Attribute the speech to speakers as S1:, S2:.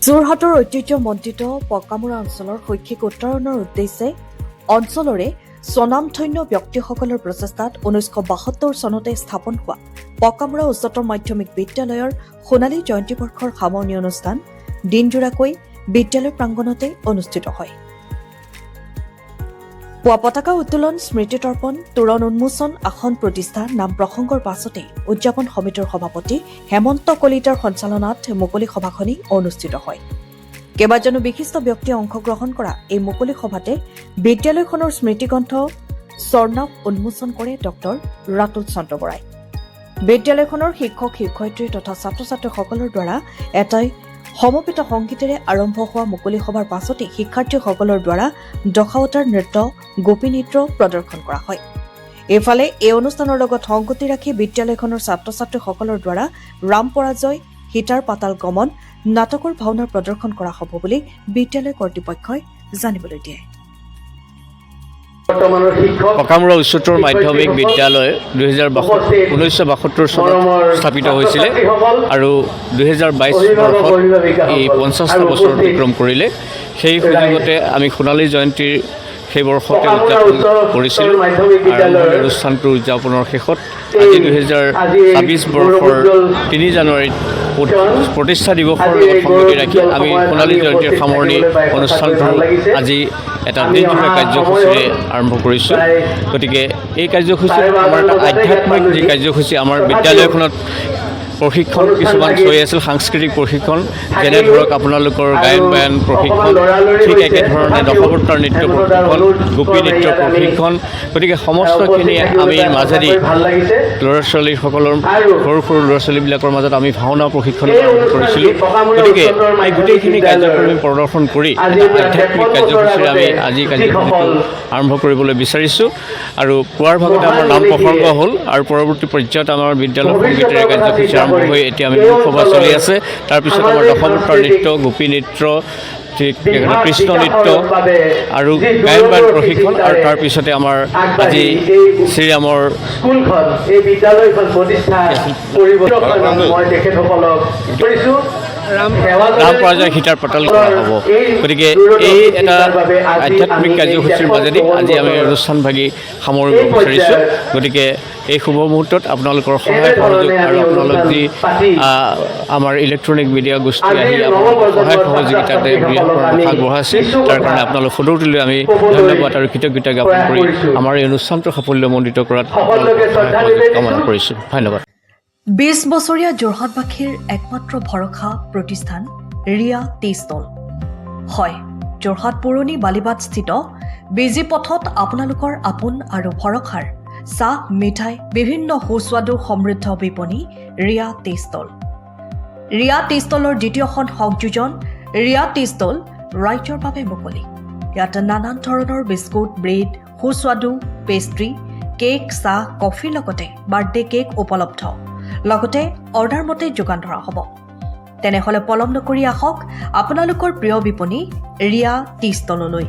S1: যোৰহাটৰ ঐতিহ্যমণ্ডিত পকামুৰা অঞ্চলৰ শৈক্ষিক উত্তৰণৰ উদ্দেশ্যে অঞ্চলৰে স্বনামধন্য ব্যক্তিসকলৰ প্ৰচেষ্টাত 1972 চনতে স্থাপন হোৱা পকামুৰা উচ্চতৰ মাধ্যমিক বিদ্যালয়ৰ সোণালী জয়ন্তী বৰ্ষৰ সামৰণি অনুষ্ঠান দিনজোৰাকৈ বিদ্যালয় প্ৰাংগণতে অনুষ্ঠিত হয়। পুৱা পতাকা উত্তোলন, স্মৃতি তৰ্পণ, তোৰণ উন্মোচন, আসন প্ৰতিষ্ঠা, নাম প্ৰসংগৰ পাছতে উদযাপন সমিতিৰ সভাপতি হেমন্ত কলিতাৰ সঞ্চালনাত মুকলি সভাখনি অনুষ্ঠিত হয়। কেইবাজনো বিশিষ্ট ব্যক্তিয়ে অংশগ্ৰহণ কৰা এই মুকলি সভাতে বিদ্যালয়খনৰ স্মৃতিগ্ৰন্থ স্বৰ্ণাব উন্মোচন কৰে ডক্টৰ ৰাতুল চন্দ্ৰ বৰাই। বিদ্যালয়খনৰ শিক্ষক শিক্ষয়িত্ৰী তথা ছাত্ৰ ছাত্ৰীসকলৰ দ্বাৰা এটাই সমবেত সংগীতেৰে আৰম্ভ হোৱা মুকলি সভাৰ পাছতে শিক্ষাৰ্থীসকলৰ দ্বাৰা দশাৱতাৰ নৃত্য, গোপী নৃত্য প্ৰদৰ্শন কৰা হয়। এইফালে এই অনুষ্ঠানৰ লগত সংগতি ৰাখি বিদ্যালয়খনৰ ছাত্ৰ ছাত্ৰীসকলৰ দ্বাৰা ৰাম পৰাজয়, সীতাৰ পাতাল গমন নাটকৰ ভাওনাৰ প্ৰদৰ্শন কৰা হ'ব বুলি বিদ্যালয় কৰ্তৃপক্ষই জানিবলৈ দিয়ে।
S2: পকামুৰা উচ্চতৰ মাধ্যমিক বিদ্যালয় 1972 চনত স্থাপিত হৈছিলে আৰু 2022 বৰ্ষত এই 50টা বছৰ অতিক্ৰম কৰিলে। সেই সুযোগতে আমি সোণালী জয়ন্তীৰ সেই বৰ্ষতে উদযাপন কৰিছিলোঁ। আৰম্ভণি অনুষ্ঠানটোৰ উদযাপনৰ শেষত আজি 2026 বৰ্ষৰ 3 জানুৱাৰীত প্ৰতিষ্ঠা দিৱসৰ লগত সংগতি ৰাখি আমি সোণালী জয়ন্তীৰ সামৰণি অনুষ্ঠানটো আজি এটা দিনজোৰা কাৰ্যসূচীৰে আৰম্ভ কৰিছোঁ। গতিকে এই কাৰ্যসূচীত আমাৰ এটা আধ্যাত্মিক যি কাৰ্যসূচী আমাৰ বিদ্যালয়খনত প্ৰশিক্ষণ কিছুমান চলি আছিল, সাংস্কৃতিক প্ৰশিক্ষণ, যেনে ধৰক আপোনালোকৰ গায়ন বায়ন প্ৰশিক্ষণ, ঠিক একেধৰণে দশাৱতাৰ নৃত্য প্ৰশিক্ষণ, গোপী নৃত্য প্ৰশিক্ষণ। গতিকে সমস্তখিনি আমি মাজেদি ল'ৰা ছোৱালীসকলৰ সৰু সৰু ল'ৰা ছোৱালীবিলাকৰ মাজত আমি ভাওনা প্ৰশিক্ষণ আৰম্ভ কৰিছিলোঁ। গতিকে এই গোটেইখিনি কাৰ্যক্ৰম প্ৰদৰ্শন কৰি এটা আধ্যাত্মিক কাৰ্যসূচীৰে আমি আজি কাৰ্যসূচীটো আৰম্ভ কৰিবলৈ বিচাৰিছোঁ। আৰু পুৱাৰ ভাগতে আমাৰ নাম প্ৰসংগ হ'ল আৰু পৰৱৰ্তী পৰ্যায়ত আমাৰ বিদ্যালয় সংগীতেৰে কাৰ্যসূচী আৰম্ভ হৈ এতিয়া আমি সভা চলি আছে। তাৰপিছত আমাৰ দশাৱতাৰ নৃত্য, গোপী নৃত্য, ঠিক কৃষ্ণ নৃত্য আৰু গায়ন বায়ন প্ৰশিক্ষণ, আৰু তাৰপিছতে আমাৰ আজি শ্ৰীৰামৰ ৰাম পৰাজয় সীতাৰ পাতাল কৰা হ'ব। গতিকে এই এটা আধ্যাত্মিক কাৰ্যসূচীৰ মাজেদি আজি আমি অনুষ্ঠানভাগী সামৰিব বিচাৰিছোঁ। গতিকে এই শুভ মুহূৰ্তত আপোনালোকৰ সহায় সহযোগ আৰু আপোনালোক যি আমাৰ ইলেক্ট্ৰনিক মিডিয়া গোষ্ঠী আহি আপোনালোকৰ সহায় সহযোগিতাতে আগবঢ়াইছে, তাৰ কাৰণে আপোনালোক সদৌতিলৈ আমি ধন্যবাদ আৰু কৃতজ্ঞতা জ্ঞাপন কৰি আমাৰ এই অনুষ্ঠানটো সাফল্যমণ্ডিত কৰাত কামনা কৰিছোঁ। ধন্যবাদ।
S1: 20 বছৰীয়া যোৰহাটবাসীৰ একমাত্ৰ ভৰসা প্ৰতিষ্ঠান ৰিয়া টি ষ্টল। হয়, যোৰহাট পুৰণি বালিবাটস্থিত বিজি পথত আপোনালোকৰ আপোন আৰু ভৰসাৰ চাহ, মিঠাই, বিভিন্ন সুস্বাদু সমৃদ্ধ বিপণী Riya tea stall. Riya tea ষ্টলৰ দ্বিতীয়খন সংযোজন ৰিয়া টি ষ্টল ৰাইজৰ বাবে মুকলি। ইয়াত নানান ধৰণৰ বিস্কুট, ব্ৰেড, সুস্বাদু পেষ্ট্ৰি, কেক, চাহ, কফিৰ লগতে বাৰ্থডে কেক উপলব্ধ। লগতে অৰ্ডাৰ মতে যোগান ধৰা হ'ব। তেনেহ'লে পলম নকৰি আহক আপোনালোকৰ প্ৰিয় বিপণী ৰিয়া টি ষ্টললৈ।